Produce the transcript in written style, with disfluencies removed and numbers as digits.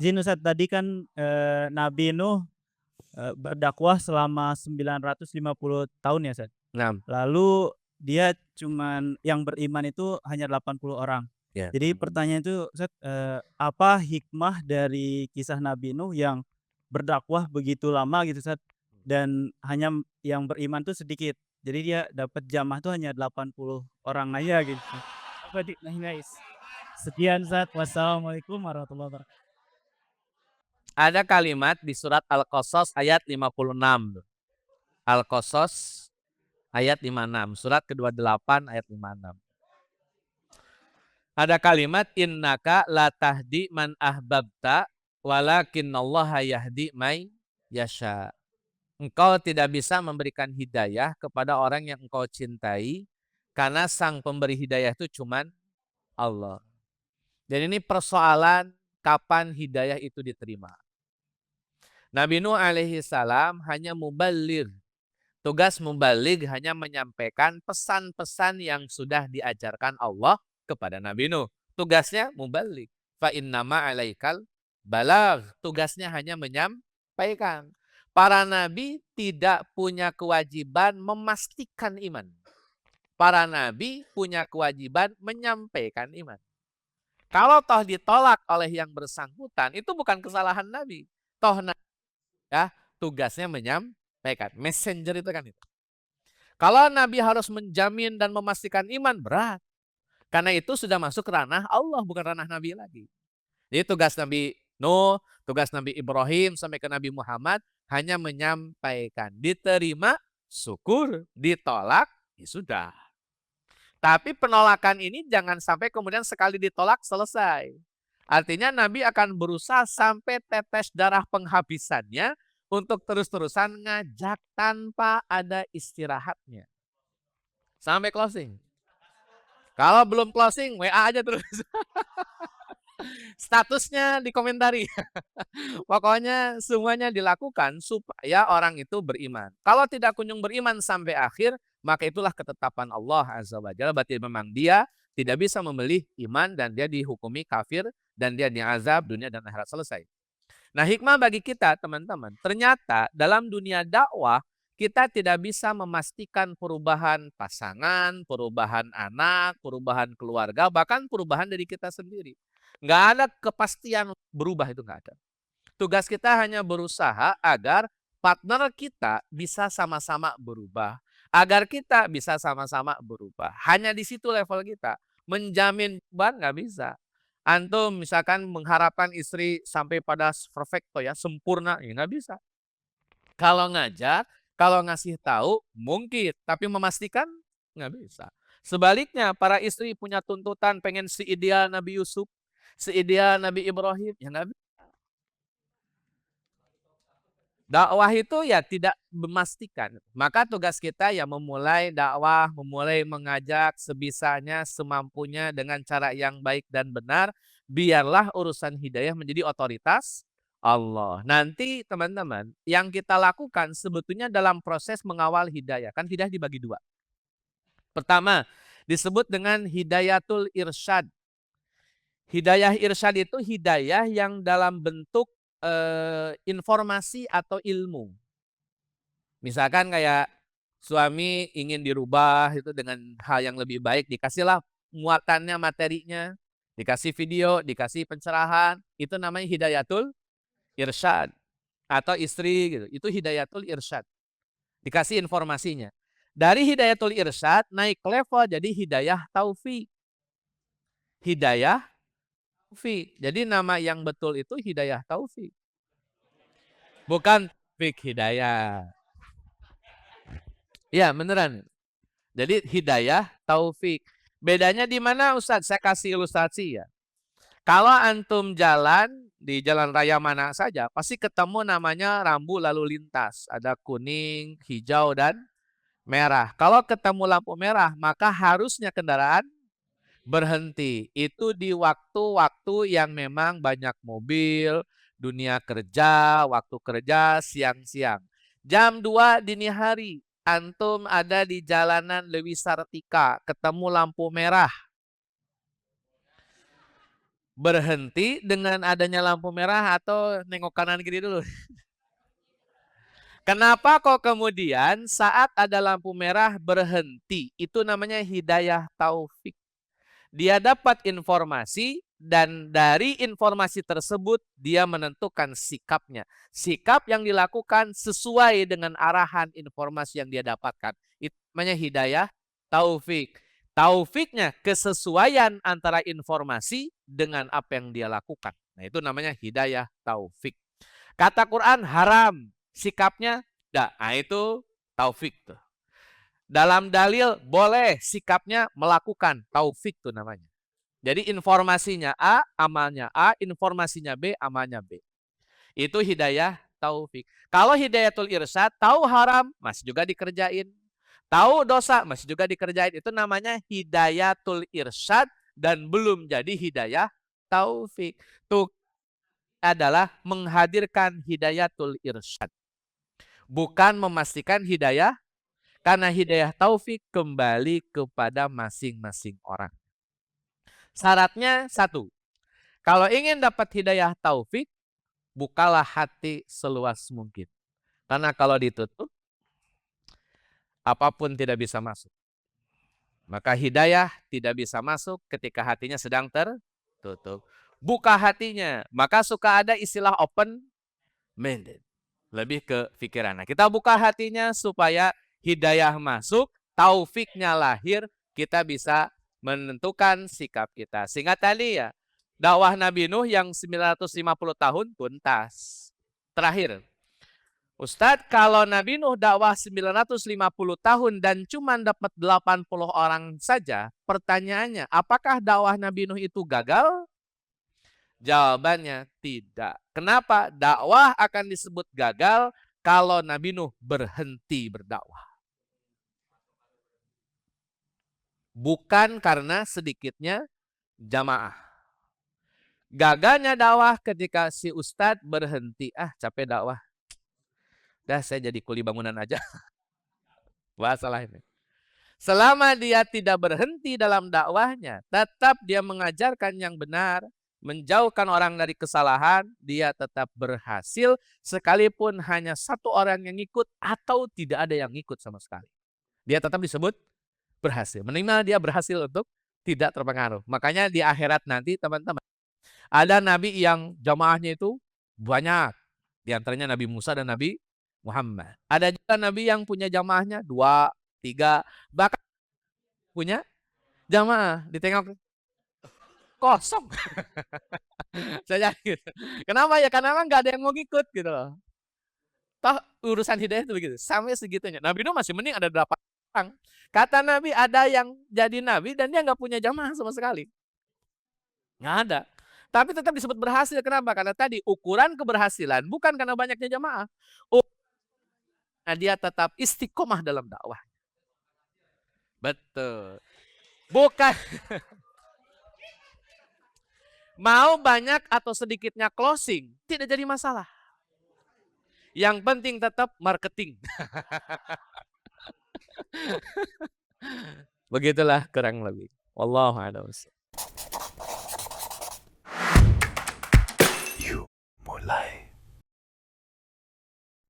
Izin Ustaz, tadi kan, Nabi Nuh, berdakwah selama 950 tahun ya Ustaz. Nah, Lalu dia cuman yang beriman itu hanya 80 orang. ya. Jadi pertanyaan itu Ustaz, apa hikmah dari kisah Nabi Nuh yang berdakwah begitu lama gitu Ustaz, dan hanya yang beriman tuh sedikit. Jadi dia dapat jamaah tuh hanya 80 orang aja gitu. Apa hikmahnya Sekian Ustaz, wassalamualaikum warahmatullahi wabarakatuh. Ada kalimat di surat Al-Qasas ayat 56. Al-Qasas ayat 56, surat ke-28 ayat 56. Ada kalimat innaka la tahdi man ahbabta walakinallaha yahdi may yasha. Engkau tidak bisa memberikan hidayah kepada orang yang engkau cintai karena sang pemberi hidayah itu cuman Allah. Dan ini persoalan kapan hidayah itu diterima. Nabi Nuh alaihi salam hanya mubaligh. Tugas mubaligh hanya menyampaikan pesan-pesan yang sudah diajarkan Allah kepada Nabi Nuh. Tugasnya mubaligh. Fa innama alaikal balagh. Tugasnya hanya menyampaikan. Para nabi tidak punya kewajiban memastikan iman. Para nabi punya kewajiban menyampaikan iman. Kalau toh ditolak oleh yang bersangkutan, itu bukan kesalahan nabi. Toh ya, tugasnya menyampaikan. Messenger itu kan itu. Kalau Nabi harus menjamin dan memastikan iman, berat. Karena itu sudah masuk ranah Allah, bukan ranah Nabi lagi. Jadi tugas Nabi Nuh, tugas Nabi Ibrahim sampai ke Nabi Muhammad hanya menyampaikan. Diterima, syukur. Ditolak, ya sudah. Tapi penolakan ini jangan sampai kemudian sekali ditolak selesai. Artinya Nabi akan berusaha sampai tetes darah penghabisannya untuk terus-terusan ngajak tanpa ada istirahatnya. Sampai closing. Kalau belum closing, WA aja terus. Statusnya dikomentari. Pokoknya semuanya dilakukan supaya orang itu beriman. Kalau tidak kunjung beriman sampai akhir, maka itulah ketetapan Allah Azza wa Jalla. Berarti memang dia tidak bisa membeli iman dan dia dihukumi kafir dan dia diazab dunia dan akhirat selesai. Nah, hikmah bagi kita teman-teman, ternyata dalam dunia dakwah kita tidak bisa memastikan perubahan pasangan, perubahan anak, perubahan keluarga, bahkan perubahan dari kita sendiri. Nggak ada kepastian berubah, itu nggak ada. Tugas kita hanya berusaha agar partner kita bisa sama-sama berubah. Agar kita bisa sama-sama berubah. Hanya di situ level kita. Menjamin perubahan nggak bisa. Antum misalkan mengharapkan istri sampai pada perfecto ya, sempurna, ya nggak bisa. Kalau ngajak, kalau ngasih tahu mungkin, tapi memastikan nggak bisa. Sebaliknya, para istri punya tuntutan pengen seideal Nabi Yusuf, seideal Nabi Ibrahim, ya nggak bisa. Dakwah itu ya tidak memastikan. Maka tugas kita ya memulai dakwah, memulai mengajak sebisanya, semampunya dengan cara yang baik dan benar. Biarlah urusan hidayah menjadi otoritas Allah. Nanti teman-teman, yang kita lakukan sebetulnya dalam proses mengawal hidayah. Kan hidayah dibagi dua. Pertama, disebut dengan hidayatul irsyad. Hidayah irsyad itu hidayah yang dalam bentuk informasi atau ilmu. Misalkan kayak suami ingin dirubah itu dengan hal yang lebih baik, dikasihlah muatannya, materinya, dikasih video, dikasih pencerahan, itu namanya hidayatul irsyad. Atau istri gitu, itu hidayatul irsyad. Dikasih informasinya. Dari hidayatul irsyad naik level jadi hidayah taufik. Hidayah taufik. Jadi nama yang betul itu hidayah taufik. Bukan taufik hidayah. Ya, beneran. Jadi hidayah taufik. Bedanya di mana Ustadz? Saya kasih ilustrasi ya. Kalau antum jalan di jalan raya mana saja, pasti ketemu namanya rambu lalu lintas. Ada kuning, hijau, dan merah. Kalau ketemu lampu merah, maka harusnya kendaraan berhenti. Itu di waktu-waktu yang memang banyak mobil, dunia kerja, waktu kerja, siang-siang. Jam 2 dini hari, antum ada di jalanan Lewi Sartika, ketemu lampu merah. Berhenti dengan adanya lampu merah atau nengok kanan kiri dulu? Kenapa kok kemudian saat ada lampu merah berhenti? Itu namanya hidayah taufik. Dia dapat informasi dan dari informasi tersebut dia menentukan sikapnya. Sikap yang dilakukan sesuai dengan arahan informasi yang dia dapatkan. Itu namanya hidayah taufik. Taufiknya kesesuaian antara informasi dengan apa yang dia lakukan. Nah, itu namanya hidayah taufik. Kata Quran haram, sikapnya tidak. Nah, itu taufik tuh. Dalam dalil boleh, sikapnya melakukan, taufik tuh namanya. Jadi informasinya A, amalnya A, informasinya B, amalnya B. Itu hidayah taufik. Kalau hidayatul irsyad, tahu haram, masih juga dikerjain. Tahu dosa, masih juga dikerjain. Itu namanya hidayatul irsyad dan belum jadi hidayah taufik. Itu adalah menghadirkan hidayatul irsyad. Bukan memastikan hidayah, karena hidayah taufik kembali kepada masing-masing orang. Syaratnya satu, kalau ingin dapat hidayah taufik, bukalah hati seluas mungkin. Karena kalau ditutup, apapun tidak bisa masuk. Maka hidayah tidak bisa masuk ketika hatinya sedang tertutup. Buka hatinya, maka suka ada istilah open minded. Lebih ke pikiran. Nah, kita buka hatinya supaya hidayah masuk, taufiknya lahir, kita bisa menentukan sikap kita. Sehingga tadi ya, dakwah Nabi Nuh yang 950 tahun tuntas. Terakhir, Ustadz, kalau Nabi Nuh dakwah 950 tahun dan cuma dapat 80 orang saja, pertanyaannya, apakah dakwah Nabi Nuh itu gagal? Jawabannya tidak. Kenapa? Dakwah akan disebut gagal kalau Nabi Nuh berhenti berdakwah. Bukan karena sedikitnya jamaah. Gagalnya dakwah ketika si ustadz berhenti. Capek dakwah. Dah saya jadi kuli bangunan aja. Bahasa lain. Selama dia tidak berhenti dalam dakwahnya, tetap dia mengajarkan yang benar, menjauhkan orang dari kesalahan, dia tetap berhasil sekalipun hanya satu orang yang ikut atau tidak ada yang ikut sama sekali. Dia tetap disebut berhasil. Minimal dia berhasil untuk tidak terpengaruh. Makanya di akhirat nanti teman-teman, ada nabi yang jamaahnya itu banyak. Di antaranya Nabi Musa dan Nabi Muhammad. Ada juga nabi yang punya jamaahnya 2, 3, bahkan punya jamaah. Ditengok kosong. Saya gitu. Kenapa ya? Karena memang nggak ada yang mau ngikut gitu loh. Toh urusan hidayah itu begitu. Sampai segitunya. Nabi Nuh masih mending ada 8 orang. Kata Nabi ada yang jadi Nabi dan dia nggak punya jamaah sama sekali. Nggak ada. Tapi tetap disebut berhasil. Kenapa? Karena tadi ukuran keberhasilan bukan karena banyaknya jamaah. Nah, dia tetap istiqomah dalam dakwah. Betul. Bukan mau banyak atau sedikitnya closing, tidak jadi masalah. Yang penting tetap marketing. Begitulah kurang lebih. Wallahu a'lam. Mulai.